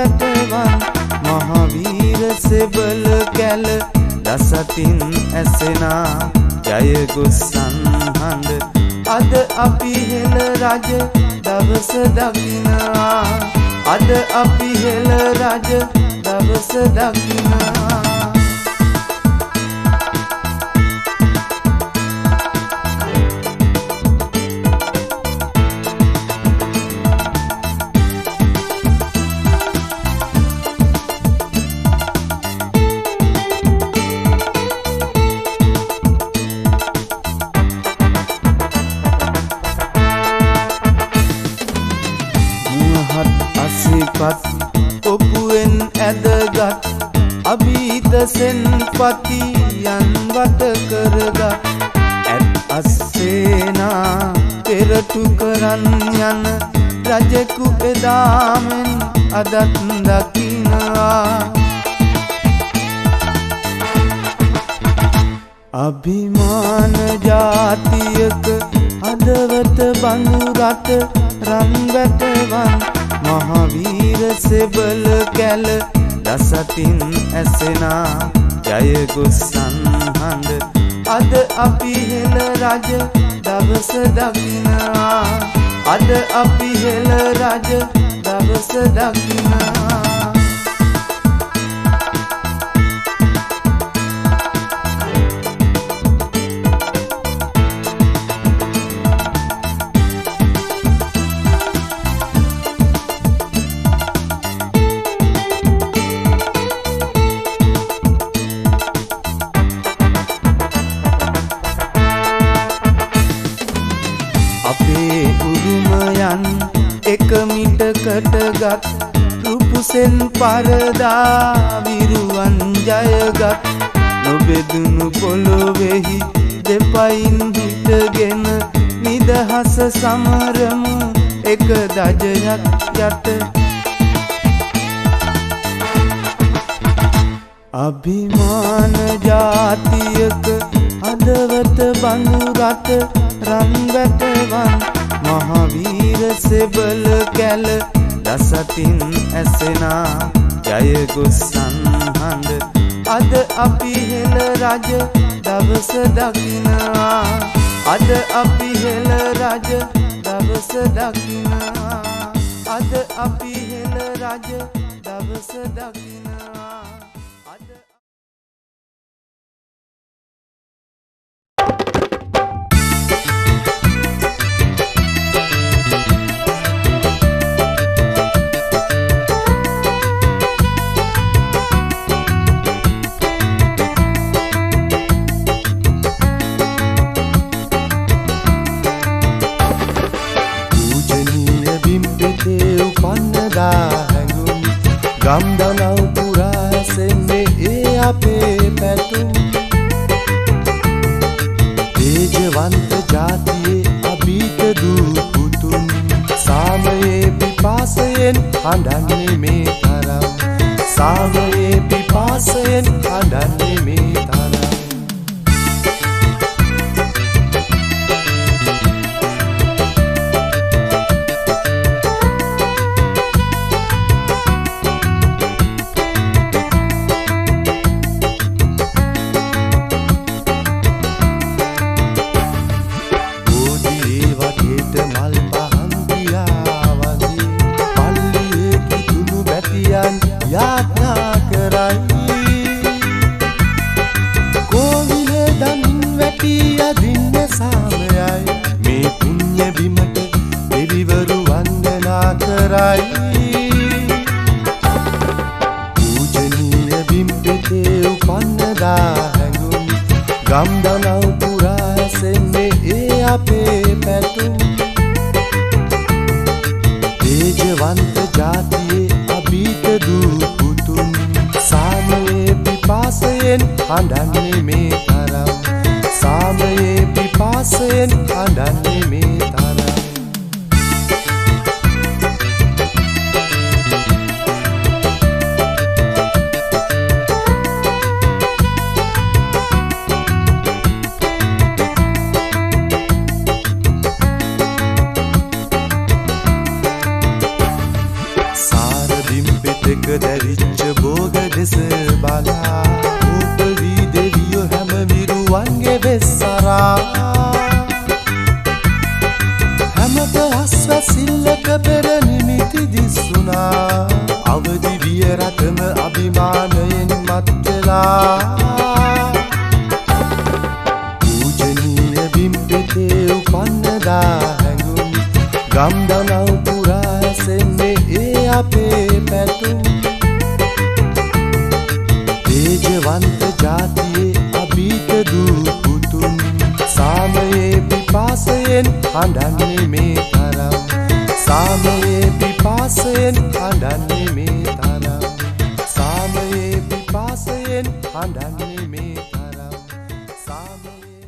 වැටවන් මහවීර සෙබළ කැල දසතින් ඇසෙනා ජයගොස් සන්හඬ අද අපි හෙළ රජ දවස දකිනවා අද අපි හෙළ රජ දවස දකිනවා ඔපුවෙන් ඇදගත් අභීත සෙන්පතියන් වට කරගත් ඇත් අස්සේනා පෙරටු කරන් යන රජෙකු එදාමෙන් අදත් දකිනවා අභිමාන ජාතියක හදවත බඳු රට රන් වැටවන් මහවීර සෙබළ කැල දසතින් ඇසෙනා ජයගොස් සන්හඬ අද අපි හෙළ රජ දවස දකිනවා අද අපි හෙළ රජ දවස දකිනවා එක මිටකටගත් රුපුසෙන් පරදා විරුවන් ජයගත් නොබෙදුණු පොළොවෙහි දෙපයින් හිටගෙන නිදහස සමරමු එක දජයක් යට අභිමාන ජාතියක හදවත බඳු රට රන් වැටවන් මහවීර සෙබළ කැල දසතින් ඇසෙනා ජයගොස් සන්හඬ අද අපි හෙළ රජ දවස දකිනවා අද අපි හෙළ රජ දවස දකිනවා අද අපි හෙළ රජ දවස දකිනවා ගම්දනව් පුරා ඇසෙන්නේ ඒ අපේ පැතුම් තේජවන්ත ජාතියේ අභීත දූ පුතුන් සාමයේ පිපාසයෙන් හඬන්නේ මේ තරම් සාමයේ පිපාසයෙන් හඬන්නේ මේ තරම් යාත්නා කරයි කෝවිලේ දන් වැටි අදින්න සාමයයි මේ පුණ්‍ය බිමට දෙවිවරු වන්දනා කරයි පූජනීය බිම්පෙතේ උපන්නදා හැඟුම් ගම්දනව් පුරා ඇසෙන්නේ ඒ අපේ පැතුම් තේජවන්ත ජාතියේ අභීත දූ පුතුන් සාමයේ පිපාසයෙන් හඬන්නේ මේ තරම් සාමයේ පිපාසයෙන් හඬන්නේ මේ තරම් දෙක දැරිච්ච බෝග දෙස බලා රූපවී දෙවියෝ හැම විරුවන්ගේ වෙස්සරා හැමත අස්වැසිල්ලක පෙර නිමිති දිස්සුනා අවදි විය රටම අභිමානයෙන් මත් වෙලා පූජනීය බිම්පෙතේ උපන්නදා හැඟුම් ගම් දනව් පුරා ඇසෙන්නේ ඒ අපේ පැතුම් තේජවන්ත ජාතියේ අභීත දූ පුතුන් සාමයේ පිපාසයෙන් හඬන්නේ මේ තරම් සාමයේ පිපාසයෙන් හඬන්නේ මේ තරම් සාමයේ පිපාසයෙන් හඬන්නේ මේ තරම් සාමයේ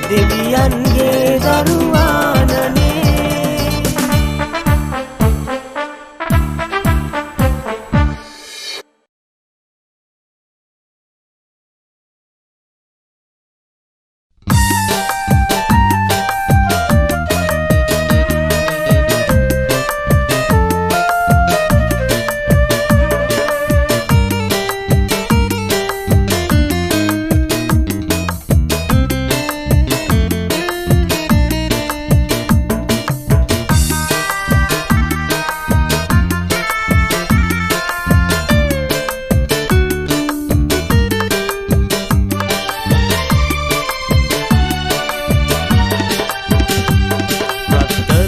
දෙවියන්ගේ දරුවා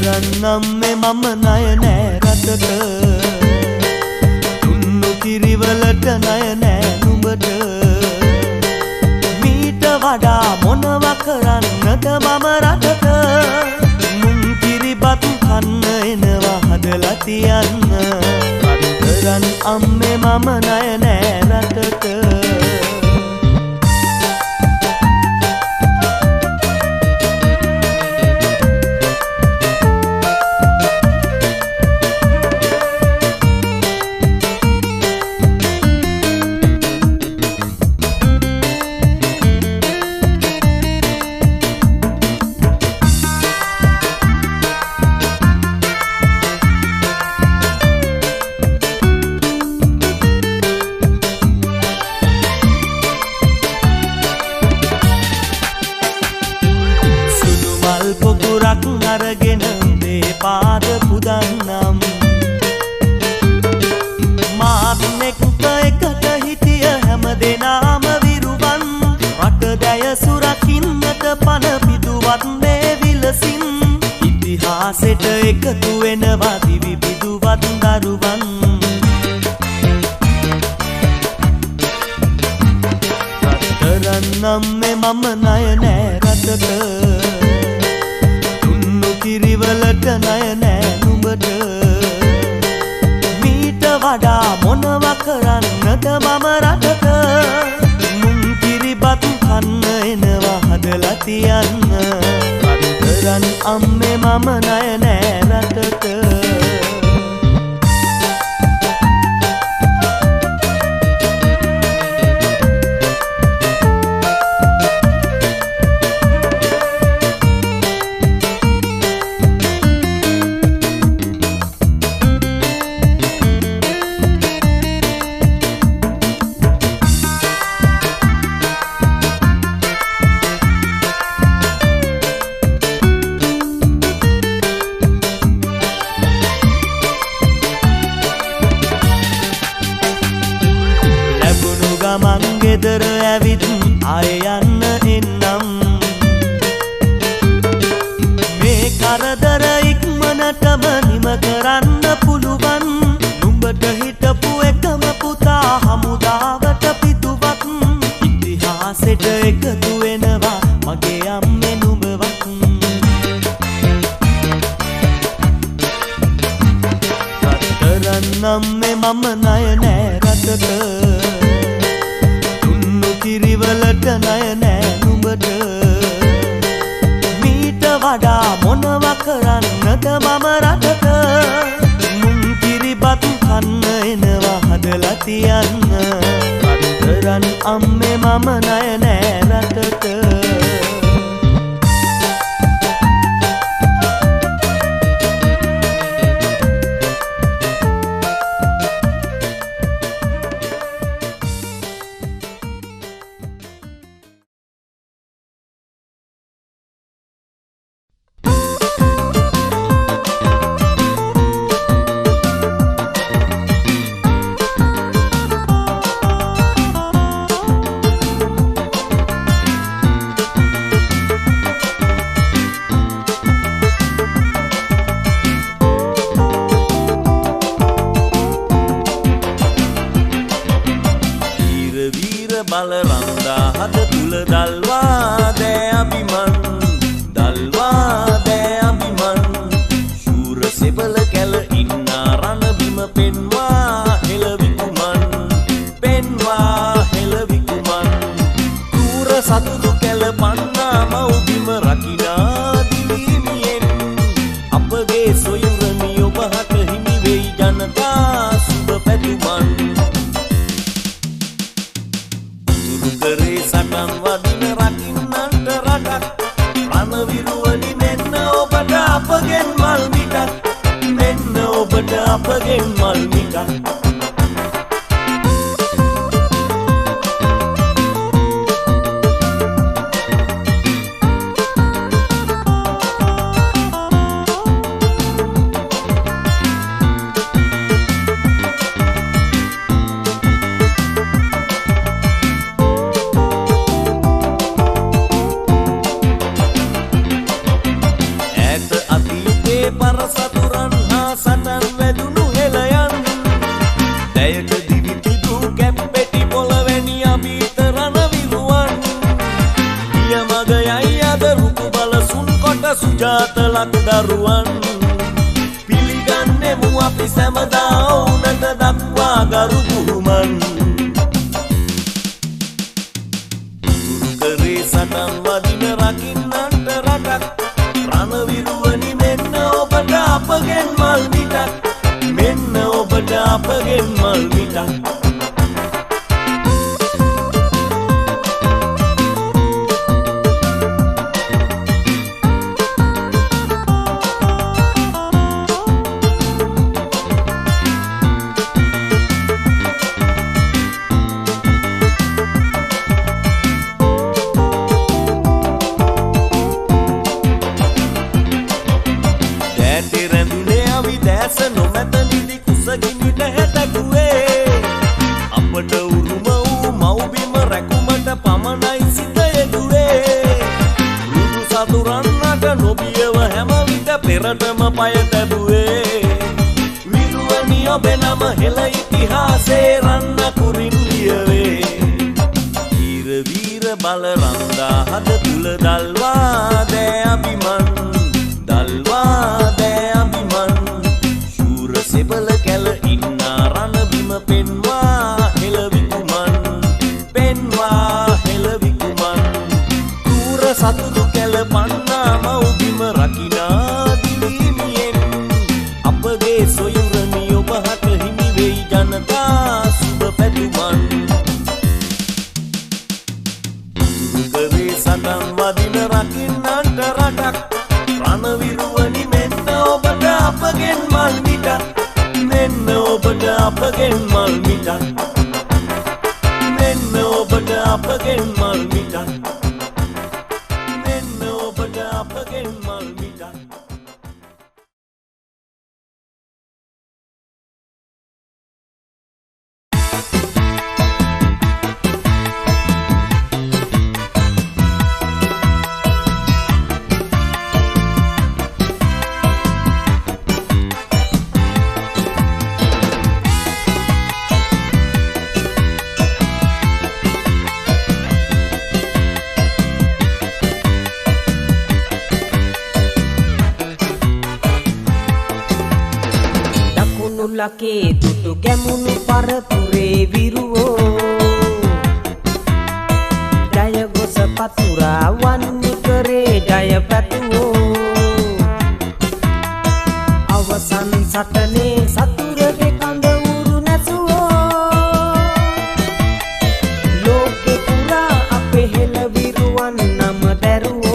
රත්තරන්නම් මේ මම ණය නෑ රටට දුන්නු කිරිවලට ණය නෑ නුඹට මීට වඩා මොනව කරන්නද මම රටට මුන් කිරිබත් කන්න එනවා හදලා තියන්න රත්තරන් අම්මේ මම ණය නෑ රටට අරගෙන මේ පාද පුදන්නම් මාත් එක්ක එකට හිටිය හැම දෙනාම විරුවන් රට දැය සුරකින්නට පන පිදුවත් මේ විලසින් ඉතිහාසෙට එකතු වෙනවා දිවි පිදුවත් දරුවන් රත්තරන්නම් මේ මම ණය නෑ රටට කිරිවලට ණය නෑ නුඹට මීට වඩා මොනව කරන්නද මම රටට මුන් කිරිබත් කන්න එනවා හදලා තියන්න රත්තරන් අම්මේ මම ණය නෑ රටට මං ගෙදර ඇවිත් ආයෙ යන්න එන්නම් මේ කරදර ඉක්මනටම නිම කරන්න පුළුවන් නුඹට හිටපු එකම පුතා හමුදාවට පිටුවක් ඉතිහාසෙට එකතු වෙනවා මගේ අම්මේ නුඹවත් රත්තරන්නම් මේ මම ණය නෑ රටට කිරිවලට ණය නෑ නුඹට මීට වඩා මොනව කරන්නද මම රටට මුන් කිරිබත් කන්න එනවා හදලා තියන්න රත්තරන් අම්මේ මම ණය නෑ රටට බල රන්දා හද තුල දල්වා දෑ අභිමන් දල්වා දෑ අභිමන් ශූර සෙබල කැල ඉන්නා රණ බිම පෙන්වා හෙළවිකුමන් පෙන්වා හෙළවිකුමන් ඌර සතුදු කැල පන්නා මව් බිම රකිනා දිවිමියෙන් අපගේ සොයුරනි ඔබහට හිමි වෙයි ජනතා සුබ පැතුමන් කරේ සටන් වදින රකින්නන්ට රටක් රණවිරුවනි මෙන්න ඔබට අපගෙන් මල් මිටක් මෙන්න ඔබට අපගෙන් මල් මිටක් පරසතුරන් හා සටන් වැදුණු හෙළයන් දැයට දිවිතිදු කැප්පෙටි පොළවැනි අභීත රණවිරුවන් ගිය මග යයි අද රුතු බලසුන් කොට සුජාත ලක්දරුවන් පිළිගන්නෙමු අපි සැමදා ඔවුනට දක්වා ගරු බුහුමන් කරේ සටන් වදින රකින්නන්ට රටක් රණවිරුවනි මෙන්න ඔබට අපගෙන් මල් මිටක් මෙන්න ඔබට අපගෙන් මල් මිටක් නොමැත නිදි කුසගිනිට හැටකුවේ අපට උරුම වූ මව්බිම රැකුමට පමණයි සිත යෙදුවේ රුදු සතුරන්නට නොබියව හැම විට පෙරටම පය තැබුවේ විරුවනි ඔබේ නම හෙළ ඉතිහාසේ රන්න කුරින් ලියවේ වීර බල රන්දා හද තුල දල්වා දෑ අභිමන් දල්වා දෑ අභිමන් සෙබල කැල ඉන්නා රණබිම පෙන්වා හෙළවිකුමන් පෙන්වා හෙළවිකුමන් තුර සතුදු කැල පන්නා මව්බිම රකිනා දිවීමියෙන් අපගේ සොයුරනි ඔබ හට හිමි වෙයි ජනතා සුබ පැතුමන් කරේ සටන් වදින රකින්නන්ට රටක් රණවිරුවනි මෙන්න ඔබට අපගෙන් මල් මිටක් මෙන්න ඔබට අපගෙන් මල් මිටක් මෙන්න ඔබට අපගෙන් මල් මිටක් මෙන්න ඔබට අපගෙන් මල් මිටක් ලකේ දුටු ගැමුණු පරපුරේ විරුවෝ ජය ගොස පතුරා වන්නි කරේ ජය පැතුවෝ අවසන් සටනේ සතුරගේ කඳ උරු නැසුවෝ ලෝකෙ පුරා අපේ හෙළ විරුවන් නම දැරුවෝ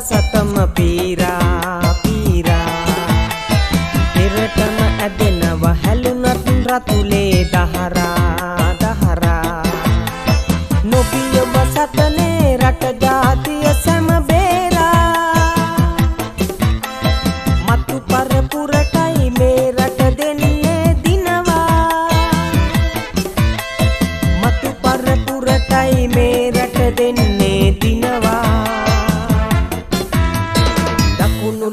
සතම පීරා පෙරටම ඇදෙනව හැලුනත් රතුලේ දහරා නොබිය සතනේ රට ජාතිය සැම බේරා මතු පරපුරටයි මේ රට දෙන්නේ දිනවා මතු පරපුරටයි මේ රට දෙන්නේ දිනවා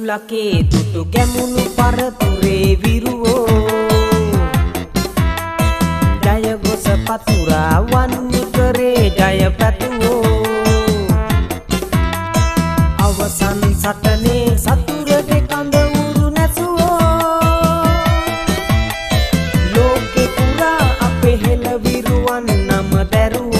ලකේ දුටු ගැමුණු පරපුරේ විරුවෝ ජය ගොස පතුරා වන්නි කරේ ජය පැතුවෝ අවසන් සටනේ සතුරගේ කඳ උරු නැසුවෝ ලෝකෙ පුරා අපේ හෙළ විරුවන් නම දැරුවෝ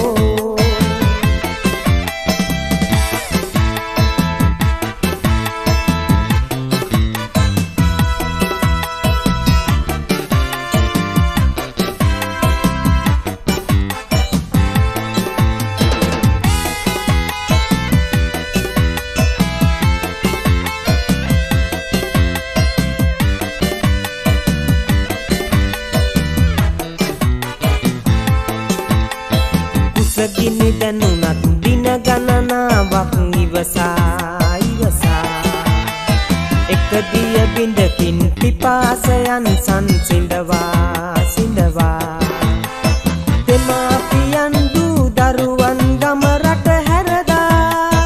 ගිනි දැනුණත් දින ගණනාවක් ඉවසා එක දිය බිඳකින් පිපාසයන් සංසිඳවා දෙමාපියන් දූ දරුවන් ගම රට හැරදා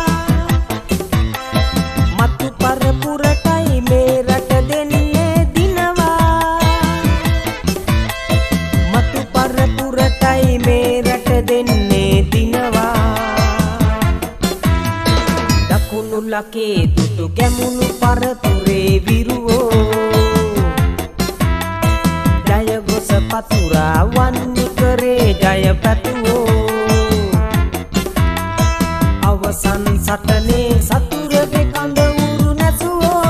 මතු පරපුරටයි මේ රට දෙන්නේ දිනවා මතු පරපුරටයි මේ රට දෙන්නේ දිනවා දකුණු ලකේ දුටු ගැමුණු පරපුරේ විරුවෝ ජය ගොස පතුරා වන්නිකරේ ජය පැතුවෝ අවසන් සටනේ සතුරගේ කඳ උරු නැසුවෝ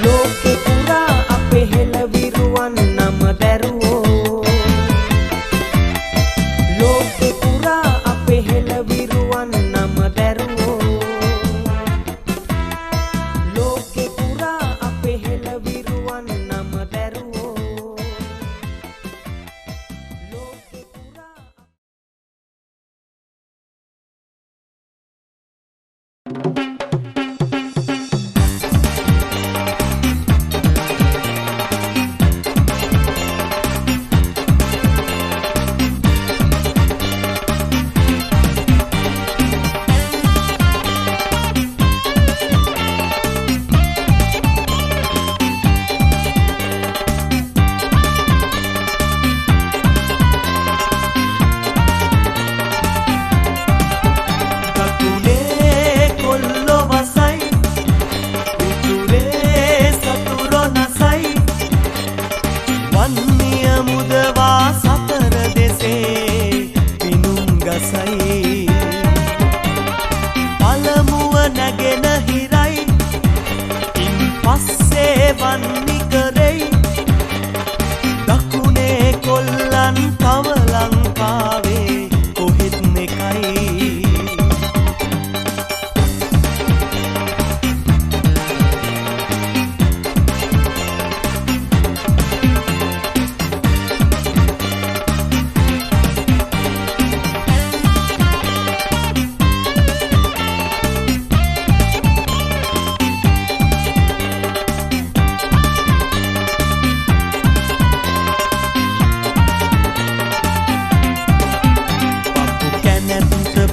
ලෝකෙ පුරා අපේ හෙළ විරුවන් නම දැරුවෝ ලෝකෙ පුරා අපේ හෙළ විරුවන් නම දැරුවෝ ලෝකෙ පුරා අපේ හෙළ විරුවන් නම දැරුවෝ ලෝකෙ පුරා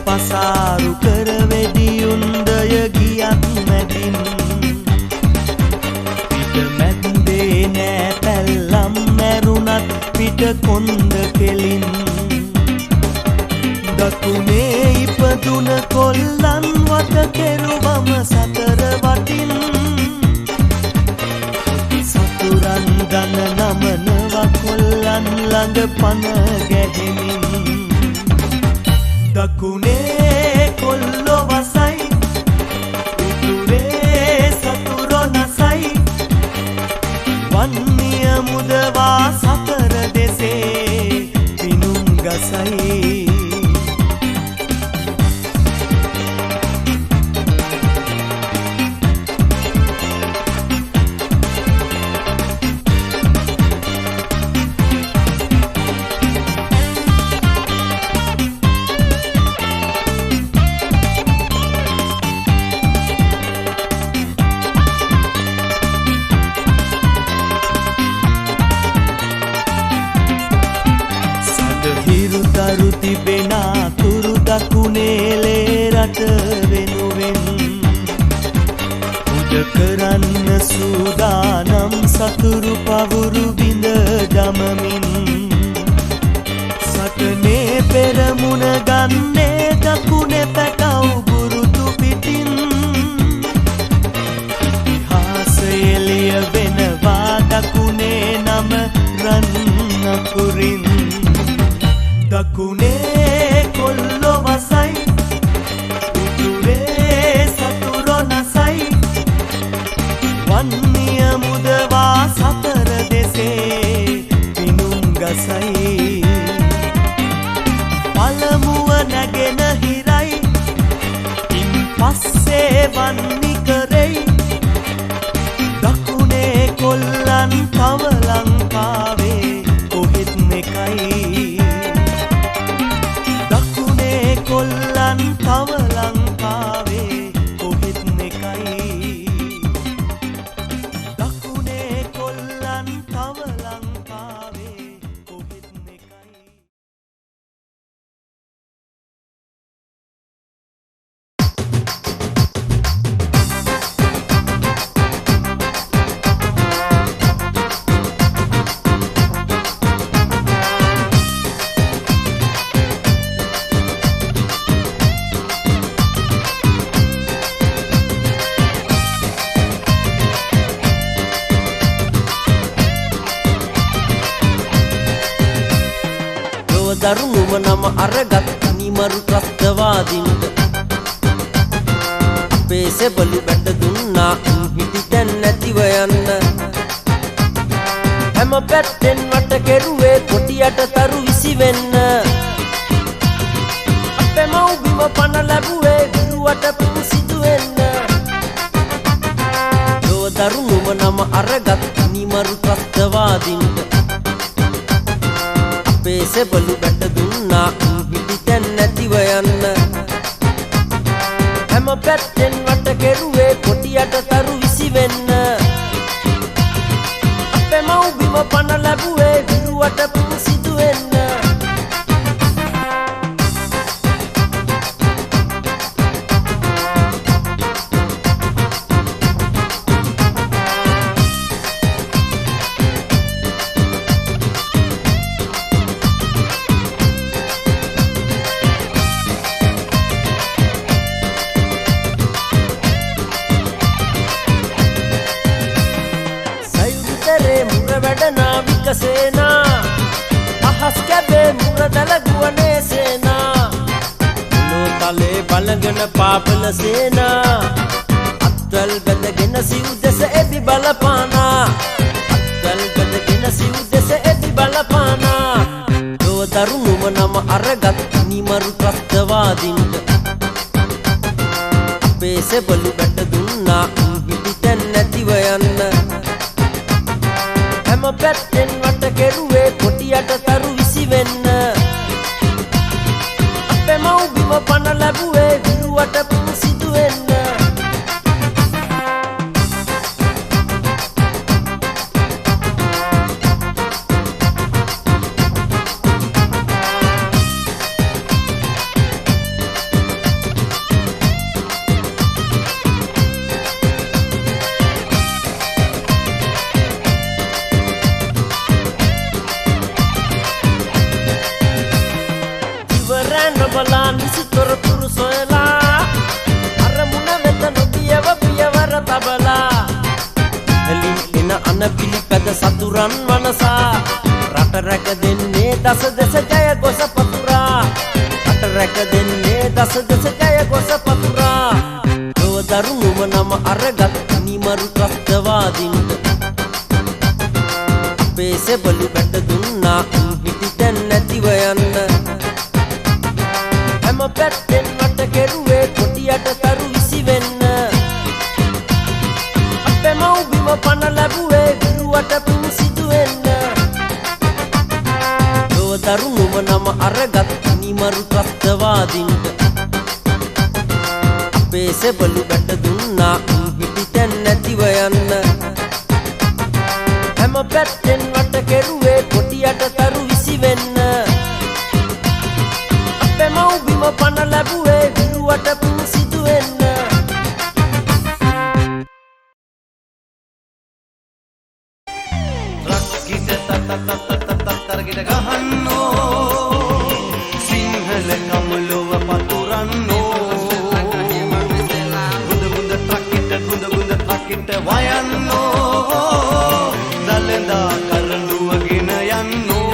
පසාරු කර වෙඩියුන්දය ගියත් මැදින් පිට මැද්දේ නෑ පැල්ලම් මැරුණත් පිට කොන්ද කෙලින් දකුණේ ඉපදුන කොල්ලන් වත කෙරුවම සතර වටින් සතුරන් දන නමනවා කොල්ලන් ළඟ පන ගැහෙමින් දකුණේ කොල්ලෝ වසයි උතුරේ සතුරෝ නසයි වන්නිය මුදවා සතර දෙසේ පිනුම් ගසයි දරු තිබෙනා තුරු දකුණේලේ රට වෙනුවෙන් උඩ කරන්න සූදානම් සතුරු පවුරු බිඳ දමමින් සටනේ පෙරමුණ ගන්නේ දකුණේ පැටව් බුරුතු පිටින් ඉතිහාසය එළිය වෙනවා දකුණේ නම රන් නකුරින් දකුණේ කොල්ලෝ වසයි උතුරේ සතුරෝ නසයි වන්නිය මුදවා සතර දෙසේ පිනුම් ගසයි පළමුව නැගෙන හිරයි ඉන් පස්සේ වන්නි කරෙයි දකුණේ කොල්ලන් තව ලංකාවේ කොහෙත් එකයි දරුණුම නම අරගත් නිමරු ත්‍රස්තවාදීන්ට අපේ සෙබළු බැට දුන්නා හිටි තැන් නැතිව යන්න හැම පැත්තෙන් වට කෙරුවේ කොටියට තරු විසි වෙන්න අපේ මව්බිම පණ ලැබුවේ විරුවට පින් සිදු වෙන්න ලොව දරුණුම නම අරගත් නිමරු ත්‍රස්තවාදීන්ට අපේ සෙබළු බැට දුන්නා හිටි තැන් නැතිව යන්න හැම පැත්තෙන් වට කෙරුවේ කොටියට තරු විසි වෙන්න අපේ මව්බිම පණ ලැබුවේ විරුවට පින් සිදු වෙන්න වැඩනා විකසේනා අහස් කැබේ මුරදල ගුවනේ සේනා ලෝතලේ බලගෙන පාපල සේනා අත්වල් බැඳගෙන සිව් දෙස එබි බලපානා අත්වල් බැඳගෙන සිව් දෙස එබි බලපානා ලොව දරුණුම නම අරගත් නිමරු ත්‍රස්තවාදීන්ට අපේ සෙබළු බැට දුන්නා හිටි තැන් නැතිව යන්න හැම පැත්තෙන් වට කෙරුවේ කොටියට තරු විසි වෙන්න අපේ මව්බිම පණ ලැබුවේ විරුවට පින් සිදු වෙන්න බලා නිසිතොර පුරු සොයලා අරමුණ වෙත නොබියව පියවර තබලා එලින් එන අනපිලි පැද සතුරන් මනසා රට රැක දෙන්නේ දස දස ජය ගොස පතුරා රට රැක දෙන්නේ දස දස ජය ගොස පතුරා ලොව දරුණුම නම අරගත් නිමරු ත්‍රස්තවාදීන්ට අපේ සෙබළු බැට දුන්නා හිටි තැන් නැතිව යන්න හැම පැත්තෙන් වට කෙරුවේ කොටියට තරු විසි වෙන්න අපේ මව්බිම පණ ලැබුවේ විරුවට පින් සිදු වෙන්න ලොව දරුණුම නම අරගත් නිමරු ත්‍රස්තවාදීන්ට අපේ සෙබළු බැට දුන්නා හිටි තැන් නැතිව යන්න හැම පැත්තෙන් වට කෙරුවේ කොටියට තරු විසි වෙන්න අපේ මව්බිම පණ ලැබුවේ විරුවට පින් සිදු වෙන්න රක්කිට තතතතතත කරකිට ගහන්නෝ සිංහල කමුලොව පතුරන්නෝ ගුඳ ට්‍රක්කිට ගුඳ ට්‍රක්කිට වයන්නෝ දලදා කරඬුවගෙන යන්නෝ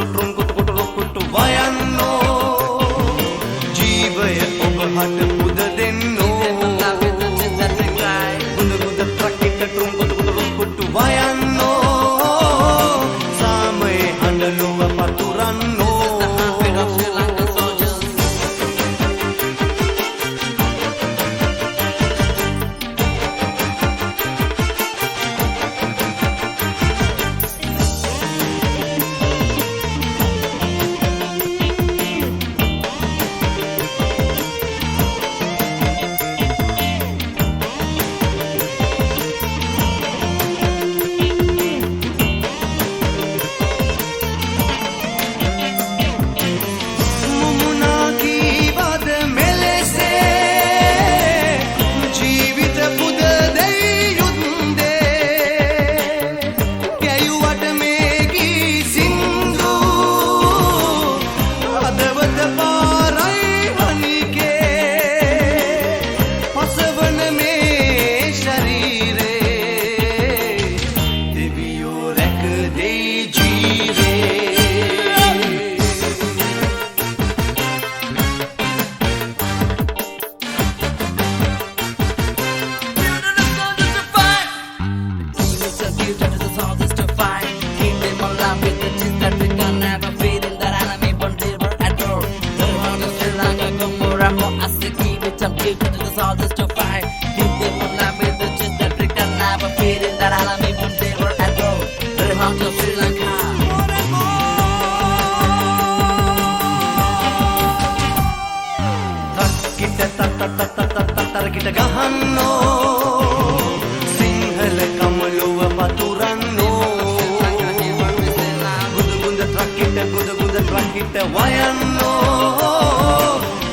රුංකුටු වයන්නෝ ජීවය ඔබ හට පුද දෙන්නෝ ගුඳ ට්‍රක්කිට රුංකුටු වයන්නෝ සාමයේ හඬලුව පතුරන්නෝ I'm giving to the soldiers to fight. Keep them alive with the chest that brick and lava feeding that alami from they were at home. The heart of Sri Lanka. Kita gahanno Sinhala kamaluwa paturanno Gunda trakita wayanno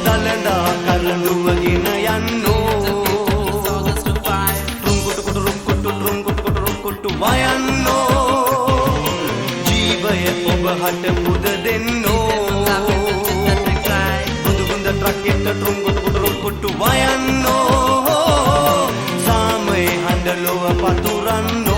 Dalanda karanduwa gina yanno Rumkutu wayanno Jeevaya oba hata buda denno Gunda trakita rumkutu wayanno Samay handalowa paturanno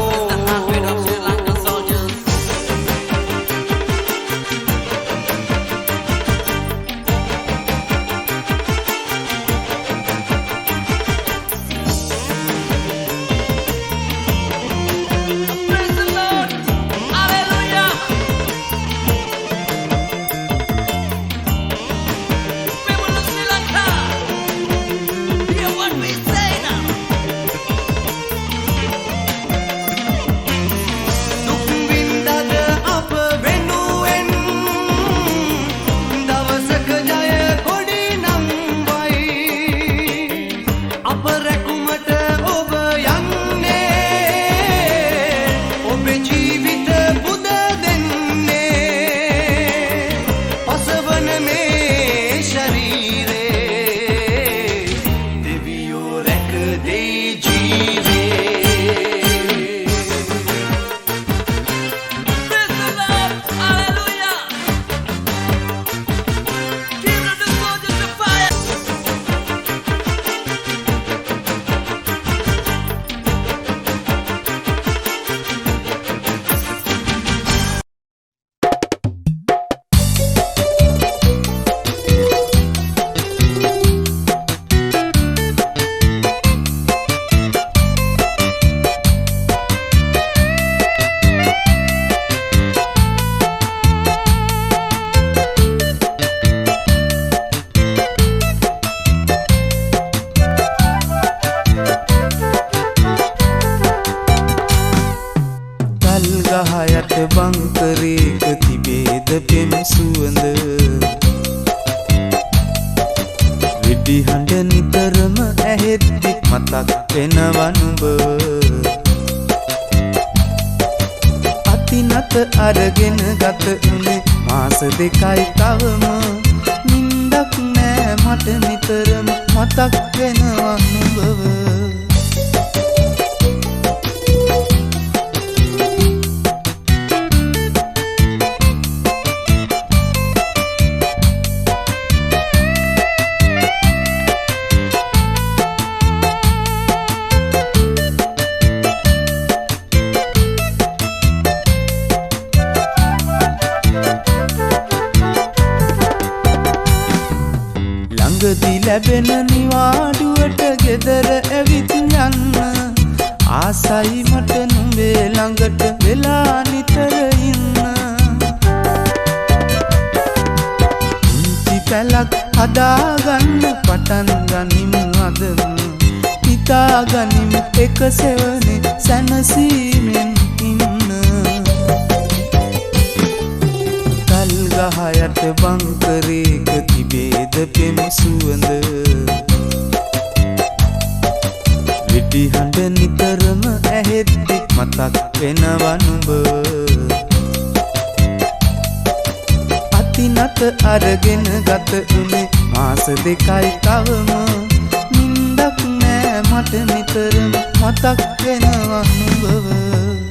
අරගෙන ගත උනේ මාස දෙකයි තවම නින්දක් නෑ මට නිතරම මතක් වෙනවා නුඹව ලැබෙන නිවාඩුවට ගෙදර ඇවිත් යන්න ආසයි මට නුඹේ ළඟට වෙලා නිතර ඉන්න ඉන්ති පැලක් හදාගන්න පටන් ගනිමු අදම හිතා ගනිමු එක සෙවනේ සැනසීමෙන් ඉන්න කල් ගහ යට බංකරේක තිබේද පෙම් සුවඳ වෙඩි හඬ නිතරම ඇහෙද්දි මතක් වෙනවා නුඹ අතිනත අරගෙන ගත උනේ මාස දෙකයි තවම නින්දක් නෑ මට නිතරම මතක් වෙනවා නුඹව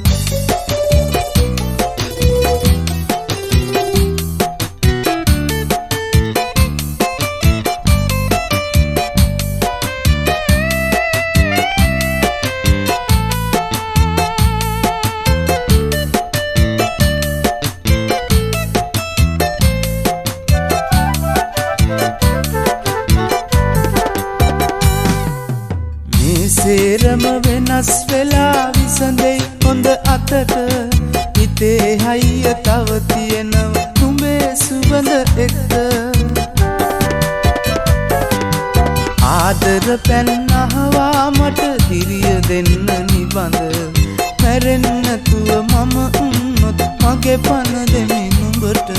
සේරම වෙනස් වෙලා විසඳෙයි හොඳ අතට හිතේ හයිය තව තියෙනව නුඹේ සුවඳ එක්ක ආදර පැන් අහවා මට දිරිය දෙන්න නිබඳ මැරෙන්න නැතුව මම උන්නොත් මගේ පන දෙමි නුඹට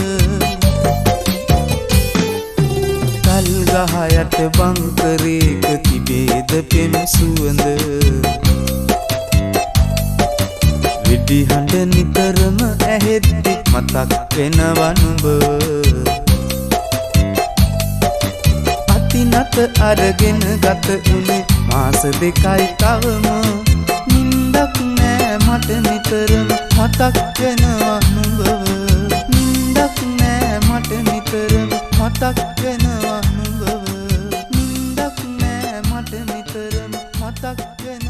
තල් ගහ යට බංකරේක තිබේද පෙම් සුවඳ විඩි හඬ නිතරම ඇහෙද්දි මතක් වෙනවා නුඹ අතිනත අරගෙන ගත උනේ මාස දෙකයි තවම නින්දක් නෑ මට නිතරම මතක් වෙනවා නුඹව නින්දක් නෑ මට නිතරම මතක් වෙනවා නුඹව නින්දක් නෑ මට නිතරම මතක් වෙනවා